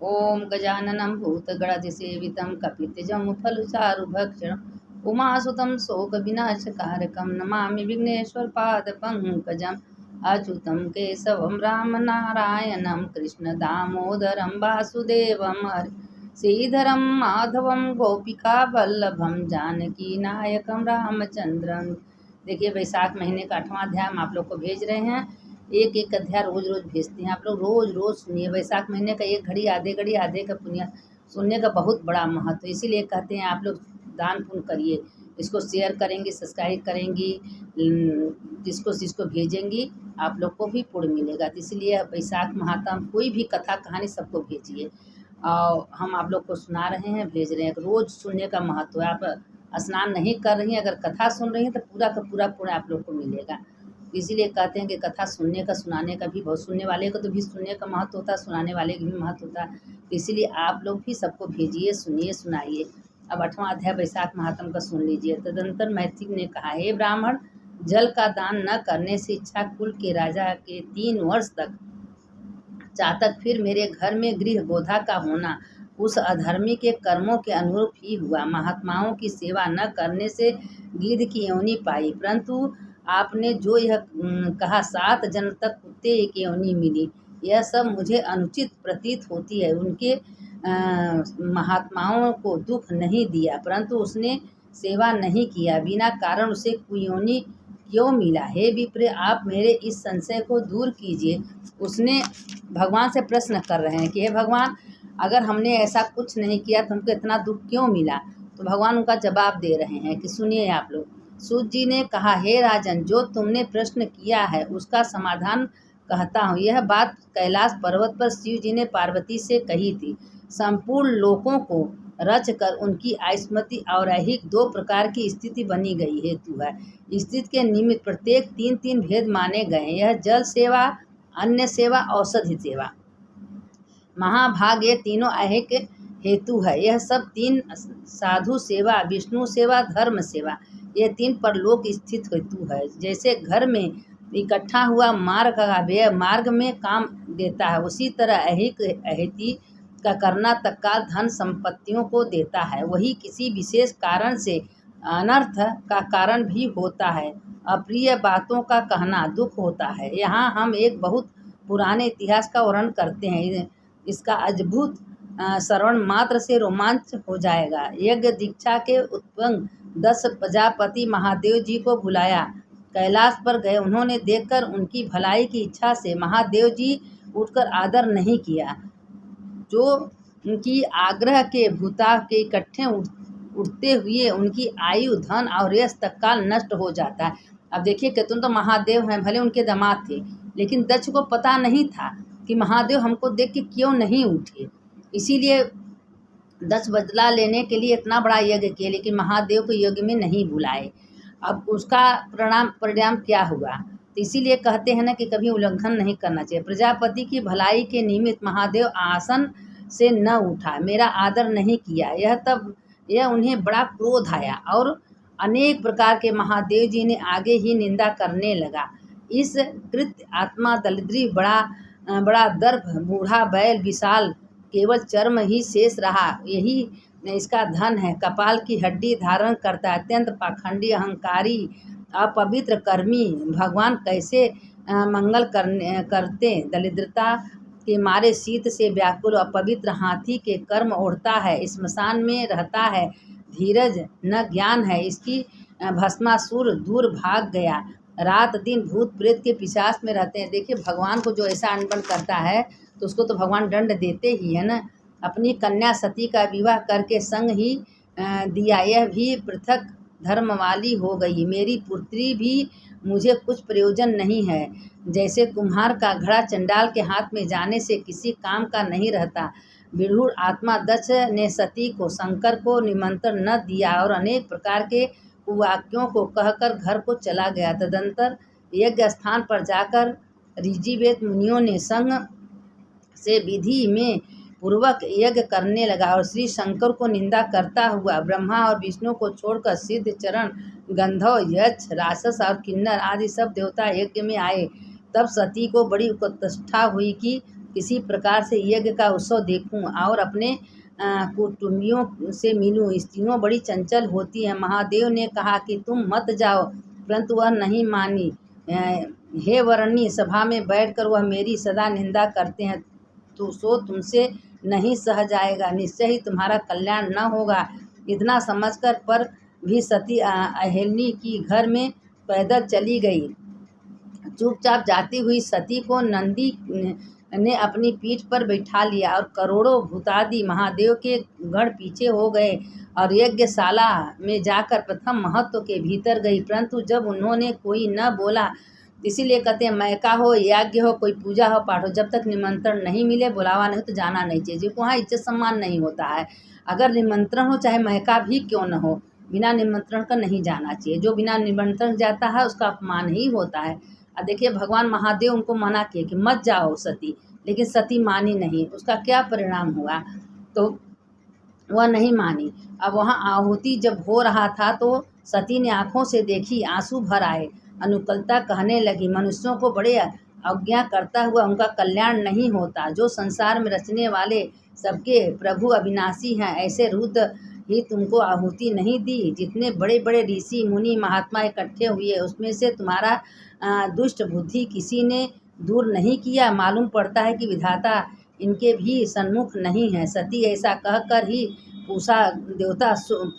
ओम गजाननं भूतगणाधिसेवितं कपित्थजम्बूफलचारुभक्षणम् उमासुतं शोकविनाशकारकं नमामि विघ्नेश्वरपादपङ्कजम् अच्युतं केशवं रामनारायणं कृष्णदामोदरं वासुदेवं हरि श्रीधरं माधवं गोपिकावल्लभं जानकीनायकं रामचंद्रम। देखिए, वैशाख महीने का 8वां अध्याय हम आप लोग को भेज रहे हैं। एक एक अध्याय रोज रोज भेजते हैं, आप लोग रोज रोज सुनिए। वैशाख महीने का एक घड़ी आधे का पुण्य सुनने का बहुत बड़ा महत्व, इसीलिए कहते हैं आप लोग दान पुण्य करिए। इसको शेयर करेंगी, सब्सक्राइब करेंगी, जिसको जिसको भेजेंगी आप लोग को भी पुण्य मिलेगा। तो इसलिए वैशाख महात्म कोई भी कथा कहानी सबको भेजिए। और हम आप लोग को सुना रहे हैं, भेज रहे हैं। रोज़ सुनने का महत्व है। आप स्नान नहीं कर रही हैं, अगर कथा सुन रही हैं तो पूरा का पूरा पुण्य आप लोग को मिलेगा। इसीलिए कहते हैं कि कथा सुनने का, सुनाने का भी, बहुत सुनने वाले को तो भी सुनने का महत्व होता है, सुनाने वाले का भी महत्व होता है। तो इसीलिए आप लोग भी सबको भेजिए, सुनिए, सुनाइए। अब 8वां अध्याय वैशाख महात्म का सुन लीजिए। तदंतर मैथिक ने कहा, हे ब्राह्मण, जल का दान न करने से इच्छा कुल के राजा के 3 वर्ष तक चातक फिर मेरे घर में गृह गोधा का होना उस अधर्मी के कर्मों के अनुरूप ही हुआ। महात्माओं की सेवा न करने से गिद्ध की योनि पाई, परंतु आपने जो यह कहा 7 जन्म तक कुत्ते की योनि मिली, यह सब मुझे अनुचित प्रतीत होती है। उनके महात्माओं को दुख नहीं दिया, परंतु उसने सेवा नहीं किया, बिना कारण उसे कुयोनि क्यों मिला? हे विप्र, आप मेरे इस संशय को दूर कीजिए। उसने भगवान से प्रश्न कर रहे हैं कि हे भगवान, अगर हमने ऐसा कुछ नहीं किया तो हमको इतना दुख क्यों मिला? तो भगवान उनका जवाब दे रहे हैं कि सुनिए आप लोग। सूत जी ने कहा, हे राजन, जो तुमने प्रश्न किया है उसका समाधान कहता हूँ। यह बात कैलाश पर्वत पर शिव जी ने पार्वती से कही थी। संपूर्ण लोकों को रच कर उनकी आयुष्मति और ऐहिक 2 प्रकार की स्थिति बनी गई हेतु है। स्थिति के निमित्त प्रत्येक 3 भेद माने गए। यह जल सेवा, अन्न सेवा, औषधि सेवा, महाभाग, ये तीनों ऐहिक हेतु है। यह सब 3 साधु सेवा, विष्णु सेवा, धर्म सेवा, ये 3 परलोक स्थित हेतु है। जैसे घर में इकट्ठा हुआ मार्ग का व्यय मार्ग में काम देता है, उसी तरह ऐहिक ऐहिति का करना तत्काल धन संपत्तियों को देता है। वही किसी विशेष कारण से अनर्थ का कारण भी होता है। अप्रिय बातों का कहना दुख होता है। यहाँ हम एक बहुत पुराने इतिहास का वर्णन करते हैं। इसका अद्भुत श्रवण मात्र से रोमांच हो जाएगा। यज्ञ दीक्षा के उत्पन्न 10 प्रजापति महादेव जी को बुलाया, कैलाश पर गए। उन्होंने देखकर उनकी भलाई की इच्छा से महादेव जी उठकर आदर नहीं किया। जो उनकी आग्रह के भूता के इकट्ठे उठते हुए उनकी आयु, धन और यश तत्काल नष्ट हो जाता है। अब देखिए कि तुम तो महादेव हैं, भले उनके दामाद थे, लेकिन दक्ष को पता नहीं था कि महादेव हमको देख के क्यों नहीं उठे। इसीलिए दक्ष बदला लेने के लिए इतना बड़ा यज्ञ किया, लेकिन महादेव को यज्ञ में नहीं बुलाए। अब उसका परिणाम क्या हुआ? तो इसीलिए कहते हैं ना कि कभी उल्लंघन नहीं करना चाहिए। प्रजापति की भलाई के निमित्त महादेव आसन से न उठा, मेरा आदर नहीं किया। यह उन्हें बड़ा क्रोध आया और अनेक प्रकार के महादेव जी ने आगे ही निंदा करने लगा। इस कृत्य आत्मा दरिद्री, बड़ा दर्प, बूढ़ा बैल विशाल, केवल चर्म ही शेष रहा, यही इसका धन है। कपाल की हड्डी धारण करता, अत्यंत पाखंडी, अहंकारी, अपवित्र कर्मी, भगवान कैसे मंगल करते? दरिद्रता के मारे शीत से व्याकुल अपवित्र हाथी के कर्म ओढ़ता है, स्मशान में रहता है। धीरज न ज्ञान है, इसकी भस्मासुर दूर भाग गया। रात दिन भूत प्रेत के पिशाच में रहते हैं। देखिए, भगवान को जो ऐसा अनबन करता है तो उसको तो भगवान दंड देते ही है ना। अपनी कन्या सती का विवाह करके संग ही दिया, यह भी पृथक धर्म वाली हो गई। मेरी पुत्री भी मुझे कुछ प्रयोजन नहीं है। जैसे कुम्हार का घड़ा चंडाल के हाथ में जाने से किसी काम का नहीं रहता। विधुर आत्मा दक्ष ने सती को शंकर को निमंत्रण न दिया और अनेक प्रकार के कुवाक्यों को कहकर घर को चला गया। तदंतर यज्ञ स्थान पर जाकर ऋषिवेद मुनियों ने संग से विधि में पूर्वक यज्ञ करने लगा और श्री शंकर को निंदा करता हुआ ब्रह्मा और विष्णु को छोड़कर सिद्ध, चरण, गंधर्व, यक्ष, राक्षस और किन्नर आदि सब देवता यज्ञ में आए। तब सती को बड़ी उत्कंठा हुई कि किसी प्रकार से यज्ञ का उत्सव देखूं और अपने कुटुंबियों से मिलूं। स्त्रियों बड़ी चंचल होती हैं। महादेव ने कहा कि तुम मत जाओ, परंतु वह नहीं मानी। हे वरणी, सभा में बैठकर वह मेरी सदा निंदा करते हैं, तो सो तुमसे नहीं सह जाएगा, निश्चय ही तुम्हारा कल्याण न होगा। इतना समझकर पर भी सती अहिल्यानी की घर में पैदल चली गई। चुपचाप जाती हुई सती को नंदी ने अपनी पीठ पर बैठा लिया और करोड़ों भूतादि महादेव के गण पीछे हो गए और यज्ञशाला में जाकर प्रथम महत्व के भीतर गई। परंतु जब उन्होंने कोई न बोला, इसीलिए कहते हैं मैका हो, यज्ञ हो, कोई पूजा हो, पाठ हो, जब तक निमंत्रण नहीं मिले, बुलावा नहीं तो जाना नहीं चाहिए। जिसको वहाँ इज्जत सम्मान नहीं होता है। अगर निमंत्रण हो, चाहे मैका भी क्यों न हो, बिना निमंत्रण का नहीं जाना चाहिए। जो बिना निमंत्रण जाता है उसका अपमान ही होता है। अब देखिए, भगवान महादेव उनको मना किए कि मत जाओ सती, लेकिन सती मानी नहीं। उसका क्या परिणाम हुआ, तो वह नहीं मानी। अब वहाँ आहुति जब हो रहा था तो सती ने आंखों से देखी, आंसू भर आए। अनुकूलता कहने लगी, मनुष्यों को बड़े अवज्ञा करता हुआ उनका कल्याण नहीं होता। जो संसार में रचने वाले सबके प्रभु अविनाशी हैं, ऐसे रुद्र ही तुमको आहुति नहीं दी। जितने बड़े बड़े ऋषि मुनि महात्मा इकट्ठे हुए, उसमें से तुम्हारा दुष्ट बुद्धि किसी ने दूर नहीं किया। मालूम पड़ता है कि विधाता इनके भी सन्मुख नहीं है। सती ऐसा कहकर ही पूषा देवता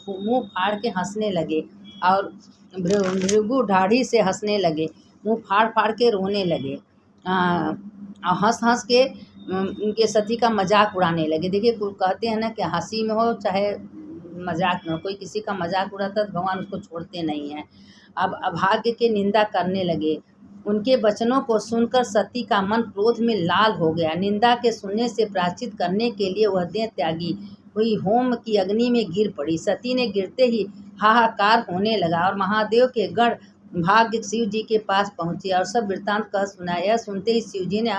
मुंह फाड़ के हंसने लगे और भृगु ढाढ़ी से हंसने लगे, मुंह फाड़ फाड़ के रोने लगे, हंस हंस के उनके सती का मजाक उड़ाने लगे। देखिए, कहते हैं ना कि हंसी में हो चाहे मजाक में हो, कोई किसी का मजाक उड़ाता तो भगवान उसको छोड़ते नहीं हैं। अब अभाग्य के निंदा करने लगे। उनके वचनों को सुनकर सती का मन क्रोध में लाल हो गया। निंदा के सुनने से प्रायश्चित करने के लिए वह देह त्यागी हुई होम की अग्नि में गिर पड़ी। सती ने गिरते ही हाहाकार होने लगा और महादेव के गण भाग्य शिव जी के पास पहुँचे और सब वृत्तांत कह सुनाया। यह सुनते ही शिव जी ने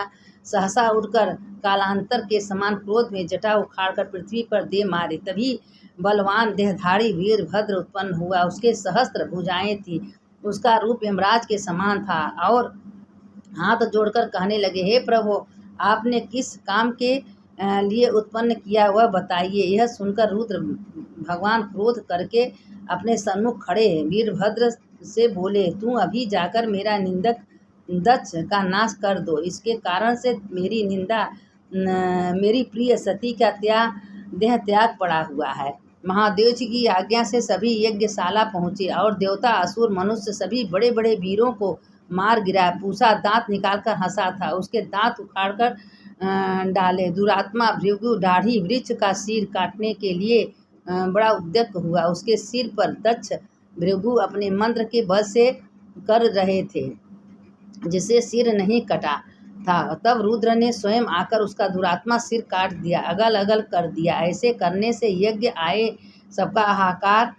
सहसा उठकर कालांतर के समान क्रोध में जटा उखाड़कर पृथ्वी पर दे मारे। तभी बलवान देहधारी वीरभद्र उत्पन्न हुआ। उसके सहस्त्र भुजाएं थी, उसका रूप यमराज के समान था और हाथ जोड़कर कहने लगे, हे प्रभु, आपने किस काम के लिए उत्पन्न किया वह बताइए। यह सुनकर रुद्र भगवान क्रोध करके अपने सन्मुख खड़े वीरभद्र से बोले, तू अभी जाकर मेरा निंदक दक्ष का नाश कर दो। इसके कारण से मेरी निंदा मेरी प्रिय सती का देह त्याग पड़ा हुआ है। महादेव जी की आज्ञा से सभी यज्ञशाला पहुँचे और देवता असुर मनुष्य सभी बड़े बड़े वीरों को मार गिराया। पूषा दांत निकालकर हंसा था, उसके दांत उखाड़कर डाले। दुरात्मा भृगु दाढ़ी वृक्ष का सिर काटने के लिए बड़ा उद्यत हुआ। उसके सिर पर दक्ष भृगु अपने मंत्र के बल से कर रहे थे, जिसे सिर नहीं कटा था। तब रुद्र ने स्वयं आकर उसका दुरात्मा सिर काट दिया, अगल अगल कर दिया। ऐसे करने से यज्ञ आए सबका हाहाकार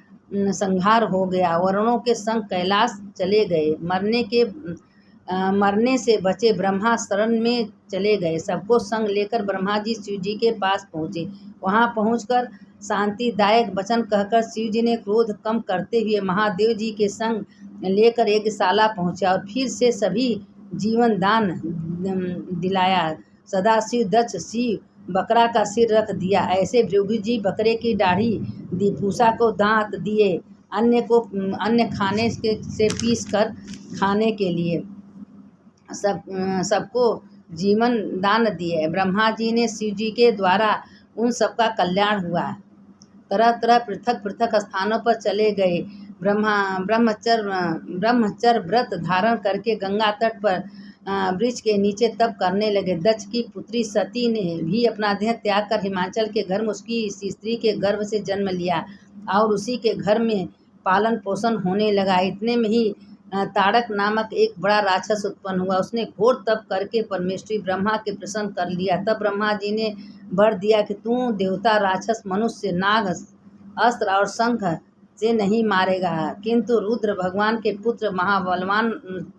संहार हो गया। वरुणों के संग कैलाश चले गए। मरने से बचे ब्रह्मा शरण में चले गए। सबको संग लेकर ब्रह्मा जी शिव जी के पास पहुँचे। वहाँ पहुँचकर शांतिदायक वचन कहकर शिव जी ने क्रोध कम करते हुए महादेव जी के संग लेकर यज्ञशाला पहुँचा और फिर से सभी जीवन दान दिलाया। सदाशिव दक्ष शिव बकरा का सिर रख दिया। ऐसे भृगु जी बकरे की दाढ़ी दी, पूषा को दांत दिए, अन्य खाने से पीस कर खाने के लिए सबको जीवन दान दिए। ब्रह्मा जी ने शिव जी के द्वारा उन सबका कल्याण हुआ। तरह तरह पृथक पृथक स्थानों पर चले गए। ब्रह्मचर्य व्रत धारण करके गंगा तट पर वृक्ष के नीचे तप करने लगे। दक्ष की पुत्री सती ने भी अपना देह त्याग कर हिमाचल के घर में उसकी स्त्री के गर्भ से जन्म लिया और उसी के घर में पालन पोषण होने लगा। इतने में ही ताड़क नामक एक बड़ा राक्षस उत्पन्न हुआ। उसने घोर तप करके परमेश्वरी ब्रह्मा के प्रसन्न कर लिया। तब ब्रह्मा जी ने वर दिया कि तू देवता, राक्षस, मनुष्य, नाग, अस्त्र और शंख से नहीं मारेगा, किंतु रुद्र भगवान के पुत्र महाबलवान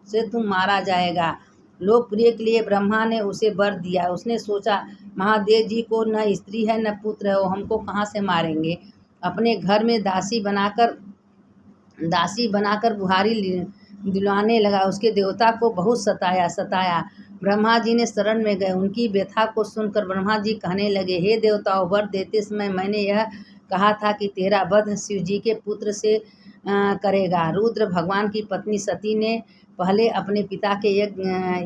से तू मारा जाएगा। लोकप्रिय के लिए ब्रह्मा ने उसे वर दिया। उसने सोचा, महादेव जी को न स्त्री है न पुत्र है, वो हमको कहाँ से मारेंगे। अपने घर में दासी बनाकर दिलवाने लगा। उसके देवता को बहुत सताया। ब्रह्मा जी ने शरण में गए। उनकी व्यथा को सुनकर ब्रह्मा जी कहने लगे, हे देवताओं, वर देते समय मैंने यह कहा था कि तेरा वध शिव जी के पुत्र से करेगा। रुद्र भगवान की पत्नी सती ने पहले अपने पिता के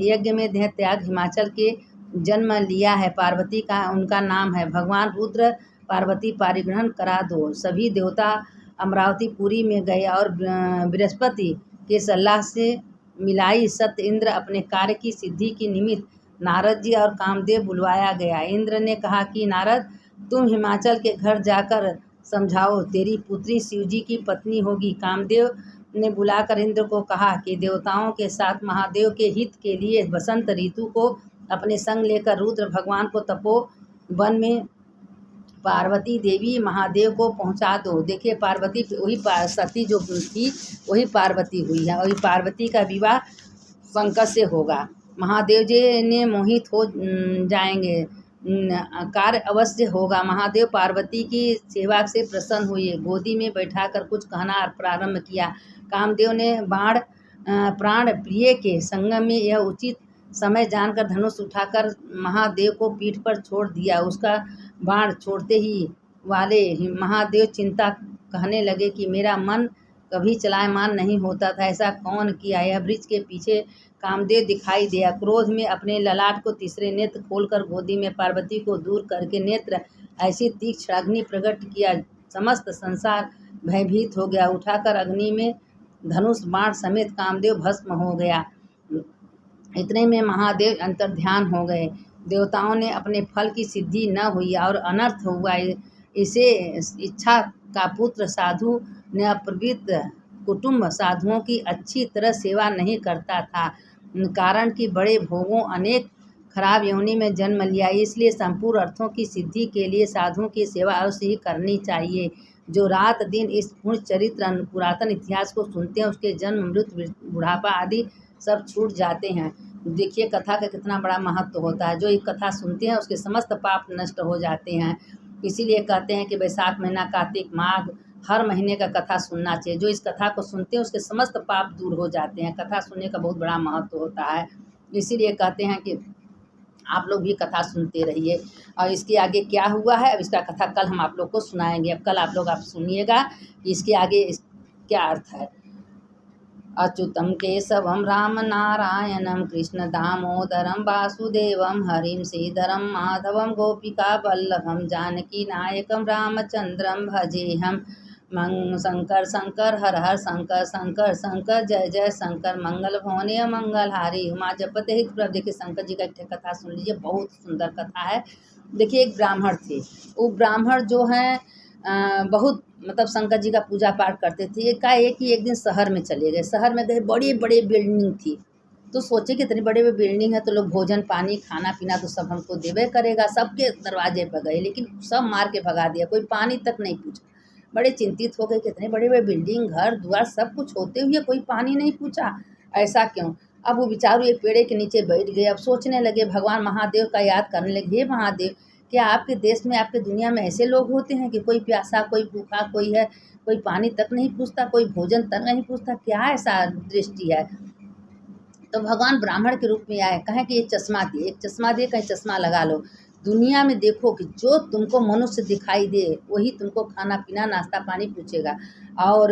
यज्ञ में देह त्याग हिमाचल के जन्म लिया है। पार्वती का उनका नाम है। भगवान रुद्र पार्वती परिग्रहण करा दो। सभी देवता अमरावतीपुरी में गए और बृहस्पति के सलाह से मिलाई सत्य इंद्र अपने कार्य की सिद्धि के निमित्त नारद जी और कामदेव बुलवाया गया। इंद्र ने कहा कि नारद, तुम हिमाचल के घर जाकर समझाओ, तेरी पुत्री शिवजी की पत्नी होगी। कामदेव ने बुलाकर इंद्र को कहा कि देवताओं के साथ महादेव के हित के लिए बसंत ऋतु को अपने संग लेकर रुद्र भगवान को तपोवन में पार्वती देवी महादेव को पहुंचा दो। देखिए, पार्वती वही सती जो थी वही पार्वती हुई है। वही पार्वती का विवाह शंकर से होगा। महादेव जी ने मोहित हो जाएंगे। कार्य अवश्य होगा। महादेव पार्वती की सेवा से प्रसन्न हुए। गोदी में बैठाकर कुछ कहना प्रारंभ किया। कामदेव ने प्राण प्रिय के संगम में यह उचित समय जानकर धनुष उठाकर महादेव को पीठ पर छोड़ दिया। उसका बाण छोड़ते ही वाले महादेव चिंता कहने लगे कि मेरा मन कभी चलायमान नहीं होता था, ऐसा कौन किया। यह वृक्ष के पीछे कामदेव दिखाई दिया। क्रोध में अपने ललाट को तीसरे नेत्र खोलकर गोदी में पार्वती को दूर करके नेत्र ऐसी तीक्ष्ण अग्नि प्रकट किया, समस्त संसार भयभीत हो गया। उठाकर अग्नि में धनुष बाण समेत कामदेव भस्म हो गया। इतने में महादेव अंतर्ध्यान हो गए। देवताओं ने अपने फल की सिद्धि न हुई और अनर्थ हुआ। इसे इच्छा का पुत्र साधु ने अपवित्र कुटुंब साधुओं की अच्छी तरह सेवा नहीं करता था, कारण कि बड़े भोगों अनेक खराब योनि में जन्म लिया। इसलिए संपूर्ण अर्थों की सिद्धि के लिए साधुओं की सेवा अवश्य ही करनी चाहिए। जो रात दिन इस पुण्य चरित्र पुरातन इतिहास को सुनते हैं, उसके जन्म मृत्यु बुढ़ापा आदि सब छूट जाते हैं। देखिए, कथा का कितना बड़ा महत्व होता है। जो एक कथा सुनते हैं उसके समस्त पाप नष्ट हो जाते हैं। इसीलिए कहते हैं कि वैशाख महीना, कार्तिक माघ, हर महीने का कथा सुनना चाहिए। जो इस कथा को सुनते हैं उसके समस्त पाप दूर हो जाते हैं। कथा सुनने का बहुत बड़ा महत्व होता है। इसीलिए कहते हैं कि आप लोग भी कथा सुनते रहिए। और इसके आगे क्या हुआ है, अब इसका कथा कल हम आप लोग को सुनाएंगे। अब कल आप सुनिएगा कि इसके आगे क्या अर्थ है। अच्युतं केशवं राम नारायणं कृष्ण दामोदरं वासुदेवं हरिं श्रीधरं माधवं गोपिका वल्लभं जानकी नायकं रामचंद्रं भजेहं। शंकर शंकर हर हर शंकर शंकर शंकर जय जय शंकर मंगल भवने मंगलहारी उमा जपते हित प्रभ। देखिए, शंकर जी का एक कथा सुन लीजिए, बहुत सुंदर कथा है। देखिए, एक ब्राह्मण थे। वो ब्राह्मण जो हैं बहुत मतलब शंकर जी का पूजा पाठ करते थे। एक दिन शहर में चले गए। शहर में गए, बड़ी बड़ी बिल्डिंग थी। तो सोचे कि इतनी बड़ी बिल्डिंग है तो लोग भोजन पानी खाना पीना तो सब हमको देवे करेगा। सबके दरवाजे पर गए, लेकिन सब मार के भगा दिया। कोई पानी तक नहीं पूछा। बड़े चिंतित हो गए कि इतने बड़े बड़े बिल्डिंग, घर द्वार सब कुछ होते हुए कोई पानी नहीं पूछा, ऐसा क्यों। अब वो बेचारू एक पेड़ के नीचे बैठ गए। अब सोचने लगे, भगवान महादेव का याद करने लगे। हे महादेव, क्या आपके देश में, आपके दुनिया में ऐसे लोग होते हैं कि कोई प्यासा, कोई भूखा, कोई है, कोई पानी तक नहीं पूछता, कोई भोजन तक नहीं पूछता, क्या ऐसा दृष्टि है। तो भगवान ब्राह्मण के रूप में आए, कहें कि ये चश्मा दिए, एक चश्मा दिए, कहीं चश्मा लगा लो। दुनिया में देखो कि जो तुमको मनुष्य दिखाई दे वही तुमको खाना पीना नाश्ता पानी पूछेगा। और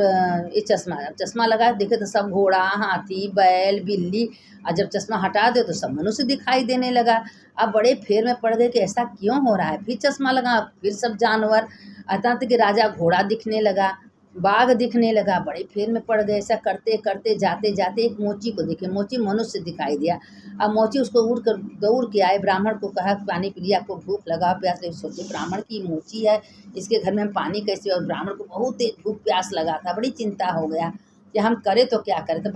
ये चश्मा लगा देखे तो सब घोड़ा, हाथी, बैल, बिल्ली, और जब चश्मा हटा दो तो सब मनुष्य दिखाई देने लगा। अब बड़े फेर में पड़ गए कि ऐसा क्यों हो रहा है। फिर चश्मा लगा, फिर सब जानवर, अतः तक कि राजा घोड़ा दिखने लगा, बाघ दिखने लगा। बड़े फेर में पड़ गए। ऐसा करते करते जाते जाते एक मोची को देखे। मोची मनुष्य दिखाई दिया। अब मोची उसको दौड़ के आए, ब्राह्मण को कहा पानी पी लिया, आपको भूख लगा, प्यास लगी। सोचे ब्राह्मण की मोची है, इसके घर में हम पानी कैसे। और ब्राह्मण को बहुत तेज भूख प्यास लगा था। बड़ी चिंता हो गया कि हम करें तो क्या करें। तो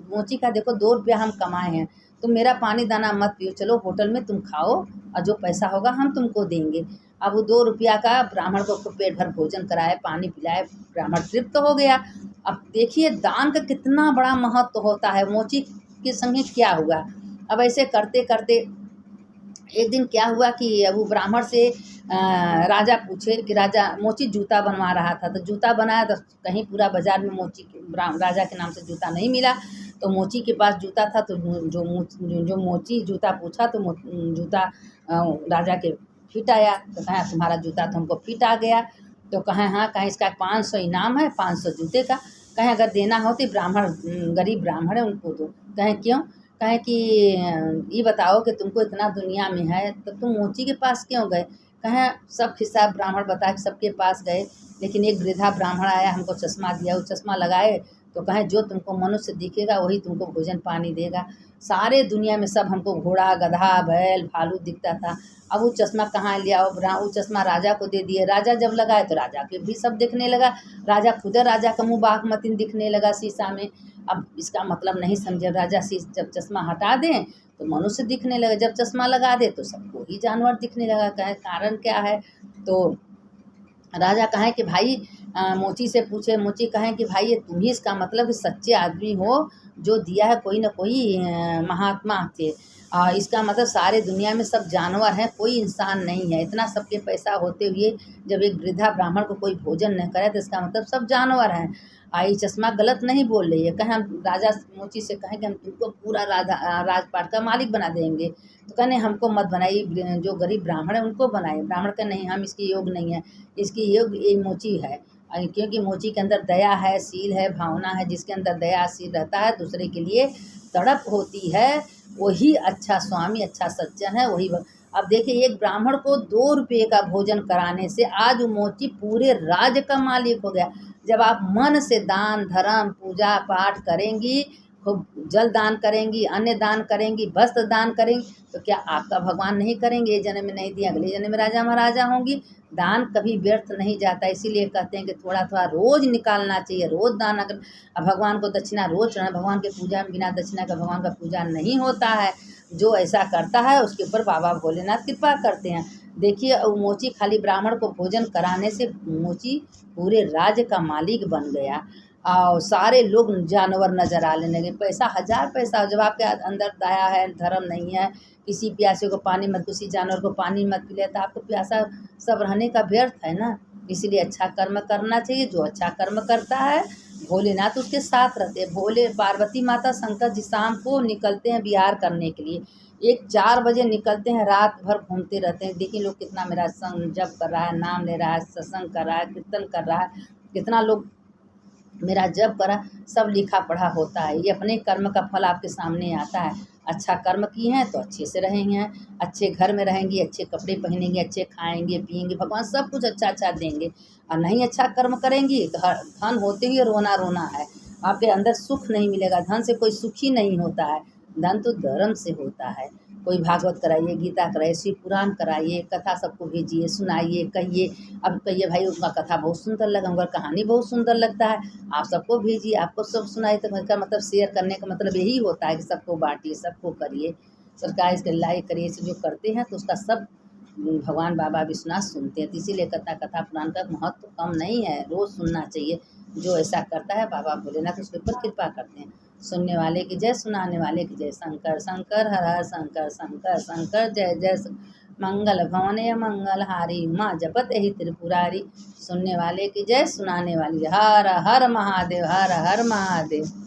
मोची का देखो 2 रुपया हम कमाए हैं, तुम मेरा पानी दाना मत पियो, चलो होटल में तुम खाओ और जो पैसा होगा हम तुमको देंगे। अब वो 2 रुपया का ब्राह्मण को पेट भर भोजन कराए, पानी पिलाए, ब्राह्मण तृप्त हो गया। अब देखिए दान का कितना बड़ा महत्व होता है। मोची के संगे क्या हुआ। अब ऐसे करते करते एक दिन क्या हुआ कि वो ब्राह्मण से राजा पूछे कि राजा, मोची जूता बनवा रहा था, तो जूता बनाया तो कहीं पूरा बाजार में मोची राजा के नाम से जूता नहीं मिला। तो मोची के पास जूता था, तो जो मोची जूता पूछा तो जूता राजा के फिट आया। तो कहा तुम्हारा जूता तो हमको फिट आ गया। तो कहें हाँ, कहें इसका 500 इनाम है, 500 जूते का। कहें अगर देना हो तो ब्राह्मण, गरीब ब्राह्मण है उनको दो। कहें क्यों? कहें कि ये बताओ कि तुमको इतना दुनिया में है तो तुम मोची के पास क्यों गए? कहें सब हिसाब ब्राह्मण बता के सबके पास गए, लेकिन एक वृद्धा ब्राह्मण आया, हमको चश्मा दिया, वो चश्मा लगाए तो कहें जो तुमको मनुष्य दिखेगा वही तुमको भोजन पानी देगा। सारे दुनिया में सब हमको घोड़ा गधा बैल भालू दिखता था। अब वो चश्मा कहाँ लिया? वो चश्मा राजा को दे दिए। राजा जब लगाए तो राजा के भी सब दिखने लगा। राजा खुद राजा का मुँह बाघ मतीन दिखने लगा शीशा में। अब इसका मतलब नहीं समझे। राजा जब चश्मा हटा दें तो मनुष्य दिखने लगा, जब चश्मा लगा दे तो सबको ही जानवर दिखने लगा। कहे कारण क्या है? तो राजा कहें कि भाई मोची से पूछे। मोची कहें कि भाई ये तुम ही इसका मतलब कि सच्चे आदमी हो, जो दिया है कोई ना कोई महात्मा थे। इसका मतलब सारे दुनिया में सब जानवर हैं, कोई इंसान नहीं है। इतना सबके पैसा होते हुए जब एक वृद्धा ब्राह्मण को कोई भोजन नहीं करे तो इसका मतलब सब जानवर हैं। ये चश्मा गलत नहीं बोल रही है। कहें हम राजा मोची से कहें कि हम तुमको पूरा राजपाट का मालिक बना देंगे। तो कहने हमको मत बनाइए, जो गरीब ब्राह्मण है उनको बनाइए। ब्राह्मण का नहीं, हम इसके योग नहीं है, इसकी योग ये मोची है। क्योंकि मोची के अंदर दया है, शील है, भावना है। जिसके अंदर दया शील रहता है, दूसरे के लिए तड़प होती है, वही अच्छा स्वामी, अच्छा सज्जन है, वही। अब देखिए एक ब्राह्मण को 2 रुपये का भोजन कराने से आज वो मोची पूरे राज्य का मालिक हो गया। जब आप मन से दान धर्म पूजा पाठ करेंगी, खूब जल दान करेंगी, अन्न दान करेंगी, वस्त्र दान करेंगी, तो क्या आपका भगवान नहीं करेंगे? ये जन्म में नहीं दिया, अगले जन्म में राजा महाराजा होंगी। दान कभी व्यर्थ नहीं जाता, इसीलिए कहते हैं कि थोड़ा थोड़ा रोज निकालना चाहिए, रोज दान। अगर भगवान को दक्षिणा रोज चढ़ाना, भगवान के पूजा में बिना दक्षिणा का भगवान का पूजा नहीं होता है। जो ऐसा करता है उसके ऊपर बाबा भोलेनाथ कृपा करते हैं। देखिए मोची खाली ब्राह्मण को भोजन कराने से मोची पूरे राज्य का मालिक बन गया और सारे लोग जानवर नजर आने लगे। पैसा 1000 पैसा, जब आपके अंदर दया है, धर्म नहीं है, किसी प्यासे को पानी मत, किसी जानवर को पानी मत पिले, तो आपको प्यासा सब रहने का व्यर्थ है ना। इसीलिए अच्छा कर्म करना चाहिए। जो अच्छा कर्म करता है भोलेनाथ उसके साथ रहते हैं। भोले पार्वती माता शंकर जी शाम को निकलते हैं विहार करने के लिए। 4 बजे निकलते हैं, रात भर घूमते रहते हैं। देखिए लोग कितना मेरा संग जप कर रहा है, नाम ले रहा है, सत्संग कर रहा है, कीर्तन कर रहा है, कितना लोग मेरा जप करा, सब लिखा पढ़ा होता है। ये अपने कर्म का फल आपके सामने आता है। अच्छा कर्म किए हैं तो अच्छे से रहेंगे, अच्छे घर में रहेंगी, अच्छे कपड़े पहनेंगे, अच्छे खाएंगे पिएंगे, भगवान सब कुछ अच्छा अच्छा देंगे। और नहीं अच्छा कर्म करेंगी तो धन होते हुए रोना रोना है, आपके अंदर सुख नहीं मिलेगा। धन से कोई सुखी नहीं होता है, धन तो धर्म से होता है। कोई भागवत कराइए, गीता कराइए, शिव पुराण कराइए, कथा सबको भेजिए, सुनाइए, कहिए। अब कहिए भाई उनका कथा बहुत सुंदर लगा, उनका कहानी बहुत सुंदर लगता है, आप सबको भेजिए, आपको सब सुनाइए। तो इसका मतलब शेयर करने का मतलब यही होता है कि सबको बांटिए, सबको करिए। सरकार इसके लाइक करिए, जो करते हैं तो उसका सब भगवान बाबा विश्वनाथ सुनते हैं। तो इसीलिए कथा पुराण का महत्व कम नहीं है, रोज़ सुनना चाहिए। जो ऐसा करता है बाबा भोलेनाथ उसके ऊपर कृपा करते हैं। सुनने वाले की जय, सुनाने वाले की जय। शंकर शंकर हर हर शंकर शंकर शंकर जय जय। मंगल भवने मंगल हारी, माँ जपत यही त्रिपुरारी। सुनने वाले की जय, सुनाने वाली हर हर महादेव, हर हर महादेव।